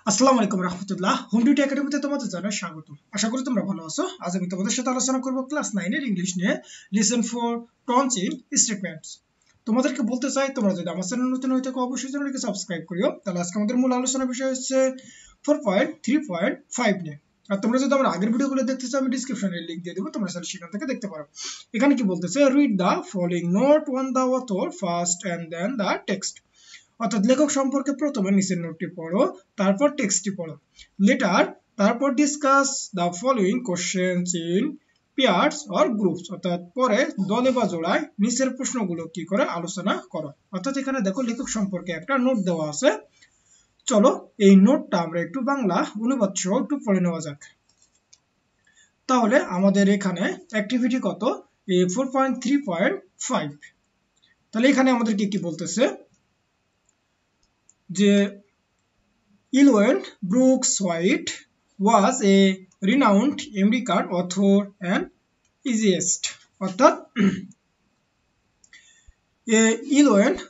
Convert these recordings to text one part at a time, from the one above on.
আসসালামু আলাইকুম রাহমাতুল্লাহ। হোম ডিউটি একাডেমিতে তোমাদের জানাই স্বাগত। আশা করি তোমরা ভালো আছো। আজ আমি তোমাদের সাথে আলোচনা করব ক্লাস 9 এর ইংলিশ নিয়ে লিসন 4 টন্স ইন স্টেটমেন্টস। তোমাদেরকে বলতে চাই তোমরা যদি আমার চ্যানেল নতুন হয়ে থাকো অবশ্যই চ্যানেলটিকে সাবস্ক্রাইব করিও। তাহলে আজকে আমাদের মূল আলোচনার বিষয় হচ্ছে 4.3.5 নিয়ে। আর তোমরা যদি আমার আগের ভিডিওগুলো দেখতে চাও আমি ডেসক্রিপশনে লিংক দিয়ে দেব, তোমরা সেখান থেকে দেখতে পারো। এখানে কি বলতেছে, read the following note on the author first and then the text. অর্থাৎ লেখক সম্পর্কে প্রথমে নিচের নোটটি পড়ো, তারপর টেক্সটটি পড়ো। লেটার তারপর discuss the following questions in pairs or groups. অর্থাৎ পরে দলে বা জোড়ায় নিচের প্রশ্নগুলো কি করে আলোচনা করো। অর্থাৎ এখানে দেখো লেখক সম্পর্কে একটা নোট দেওয়া আছে। চলো এই নোটটা আমরা একটু বাংলা অনুবাদ সহ একটু পড়ে নেওয়া যাক। তাহলে আমাদের এখানে অ্যাক্টিভিটি কত, 4.3.5। তাহলে এখানে আমাদেরকে কি বলতেছে যে Eloise Brooks White was a renowned American author and essayist। অর্থাৎ Eloise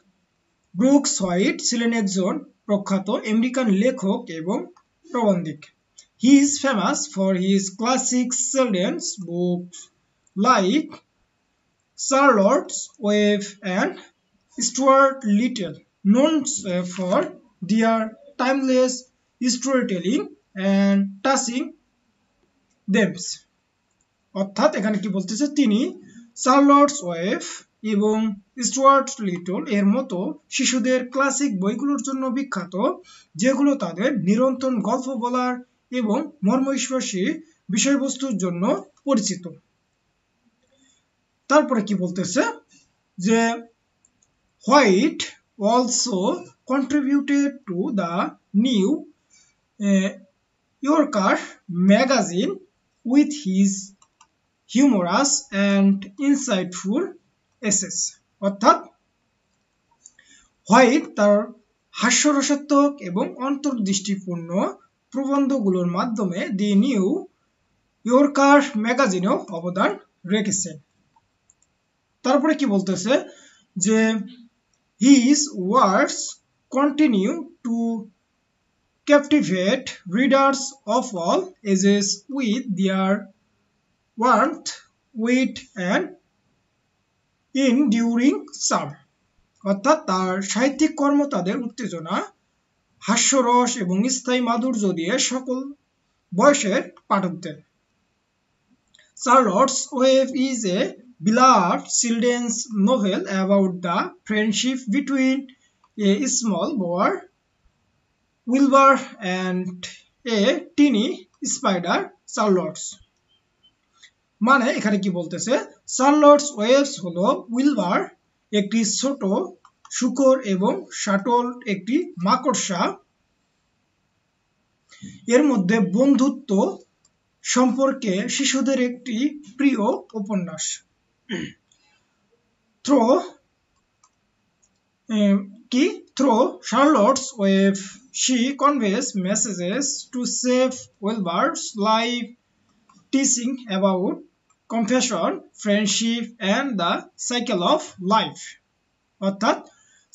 Brooks White ছিলেন একজন প্রখ্যাত আমেরিকান লেখক এবং প্রবন্ধিক। He is famous for his classic children's books like Charlotte's Web and Stuart Little, known for their timeless storytelling and touching themes। অর্থাৎ এখানে কি বলতেছে, তিনি চার্লটস ওয়েব এবং স্টুয়ার্ট লিটল এর মতো শিশুদের ক্লাসিক বইগুলোর জন্য বিখ্যাত, যেগুলো তাদের নিরন্তর গল্প বলার এবং মর্মস্পর্শী বিষয়বস্তুর জন্য পরিচিত। তারপরে কি বলতেছে যে white also contributed to the New Yorker magazine with his humorous and insightful essays। অর্থাৎ হোয়াইট তার হাস্যরসাত্মক এবং অন্তর্দৃষ্টিপূর্ণ প্রবন্ধগুলোর মাধ্যমে দি নিউ ইয়র্কার ম্যাগাজিনেও অবদান রেখেছেন। তারপরে কি বলতেছে যে his words continue to captivate readers of all ages with their warmth, wit and enduring charm। অর্থাৎ তার সাহিত্যিক কর্ম তাদের উত্তেজনা, হাস্যরস এবং স্থায়ী মাধুর্য দিয়ে সকল বয়সের পাঠকদের। Charlotte's Web is a beloved children's novel about the friendship between a small boy Wilbur and a teeny spider Charlotte। মানে এখানে কি বলতেছে, চার্লটস ওয়েবস হলো উইলবার একটি ছোট শূকর এবং শাটল একটি মাকড়সা এর মধ্যে বন্ধুত্ব সম্পর্কে শিশুদের একটি প্রিয় উপন্যাস। Through Charlotte's Web she conveys messages to save Wilbur's life, teaching about compassion, friendship and the cycle of life। অর্থাৎ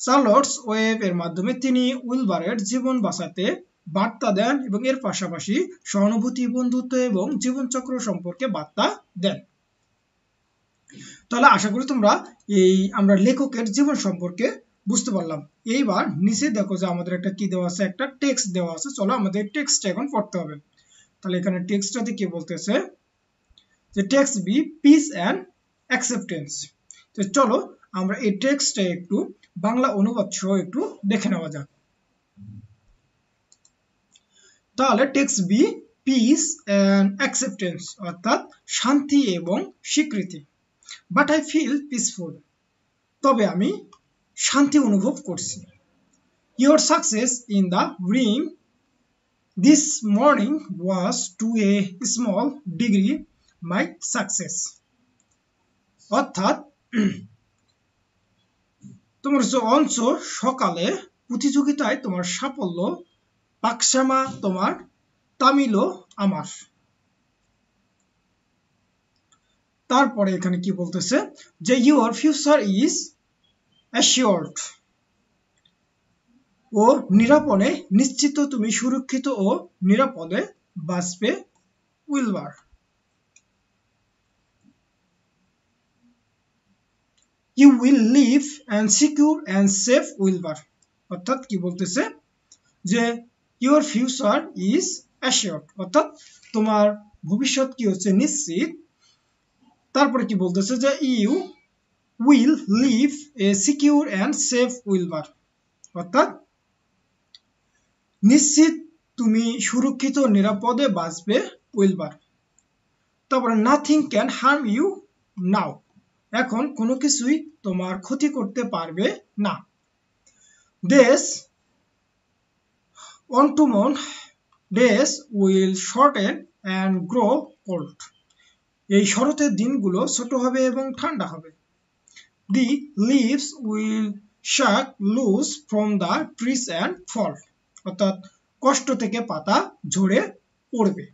চার্লটস ওয়েব এর মাধ্যমে তিনি উইলবারের জীবন বাঁচাতে বার্তা দেন এবং এর পাশাপাশি সহানুভূতি, বন্ধুত্ব এবং জীবনচক্র সম্পর্কে বার্তা দেন। তাহলে আশা করি তোমরা আমরা লেখকের জীবন সম্পর্কে বুঝতে পারলাম। এইবার নিচে দেখো যে আমাদের একটা কি দেওয়া আছে, একটা টেক্সট দেওয়া আছে। চলো আমাদের টেক্সটটা এখন পড়তে হবে। তাহলে এখানে টেক্সটটাতে কি বলতেছে যে text be peace and acceptance. তো চলো আমরা এই টেক্সটটা একটু বাংলা অনুবাদ সহ একটু দেখে নেওয়া যাক। তাহলে text be peace and acceptance অর্থাৎ শান্তি এবং স্বীকৃতি। বাট আই ফিল পিসফুল, তবে আমি শান্তি অনুভব করছি। Your success in the ring this morning was to a small degree my success. অর্থাৎ তোমার অংশ সকালে প্রতিযোগিতায় তোমার সাফল্য, পাকসামা তোমার, তামিলও আমার। তারপরে এখানে কি বলতেছে যে ইউর ফিউচার ইজ অ্যাসিওরড। ও নিরাপদে নিশ্চিত তুমি সুরক্ষিত ও নিরাপদে বাঁচবে উইলবার you will live and secure and safe Wilbur অর্থাৎ কি বলতেছে যে ইউর ফিউচার ইজ অ্যাসিওরড অর্থাৎ তোমার ভবিষ্যৎ কি হচ্ছে নিশ্চিত তারপরে কি বলতেছে যে you will live a secure and safe Wilbur অর্থাৎ নিশ্চিত তুমি সুরক্ষিত নিরাপদে বাঁচবে উইলবার তারপরে nothing can harm you now এখন কোনো কিছুই তোমার ক্ষতি করতে পারবে না these autumn days will shorten and grow cold এই শরতের দিনগুলো ছোট হবে এবং ঠান্ডা হবে the leaves will shake loose from the trees and fall অর্থাৎ কষ্ট থেকে পাতা ঝরে পড়বে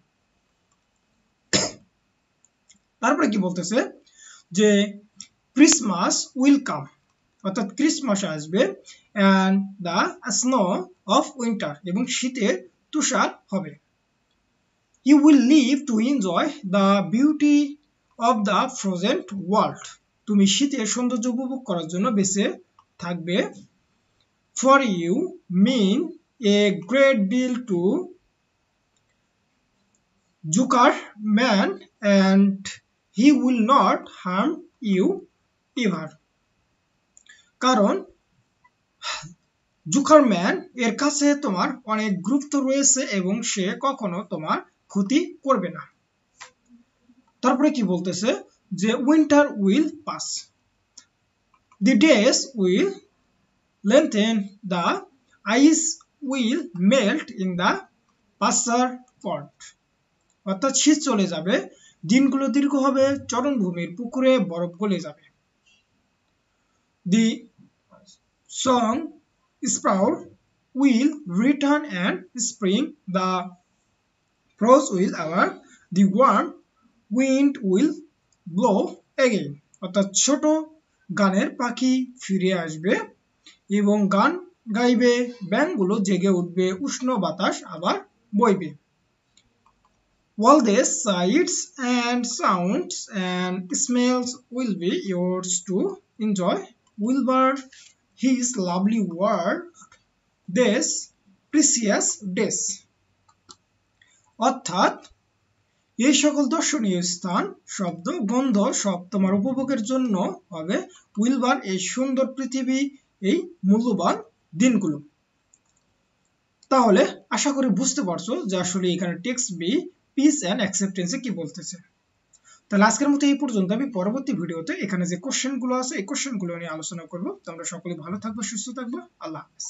তারপরে কি বলতেছে যে ক্রিসমাস উইল কাম অর্থাৎ ক্রিসমাস আসবে and the snow of winter এবং শীতের তুষার হবে you will live to enjoy the beauty of the frozen world তুমি শীতের সৌন্দর্য উপভোগ করার জন্য বেঁচে থাকবে for you mean a great deal to Zuckerman and he will not harm you ever কারণ জুকারম্যান এর কাছে তোমার অনেক গুরুত্ব রয়েছে এবং সে কখনো তোমার ক্ষতি করবে না তারপরে কি বলতেছে যে winter will pass the days will lengthen the ice will melt in the pasture pond অর্থাৎ শীত চলে যাবে দিনগুলো দীর্ঘ হবে চরণভূমির পুকুরে বরফ গলে যাবে the song sprout will return and spring the frost will hour the warm wind will blow again অর্থাৎ ছোট গানের পাখি ফিরে আসবে এবং গান গাইবে ব্যাঙগুলো জেগে উঠবে উষ্ণ বাতাস আবার বইবে all these sights and sounds and smells will be yours to enjoy Wilbur his lovely world this precious days অর্থাৎ এই সকল দর্শনীয় স্থান শব্দ গন্ধ সব তোমার উপভোগের জন্য হবে উইলবার এই সুন্দর পৃথিবী এই মূল্যবান দিনগুলো তাহলে আশা করি বুঝতে পারছো যে আসলে এখানে টেক্সট বি পিস এন্ড অ্যাকসেপ্টেন্সে কি বলতেছে তাহলে আজকের মতো এই পর্যন্ত আমি পরবর্তী ভিডিওতে এখানে যে কোশ্চেনগুলো আছে এই কোশ্চেনগুলো নিয়ে আলোচনা করব তোমরা সকলে ভালো থাকবে সুস্থ থাকবে আল্লাহ হাফেজ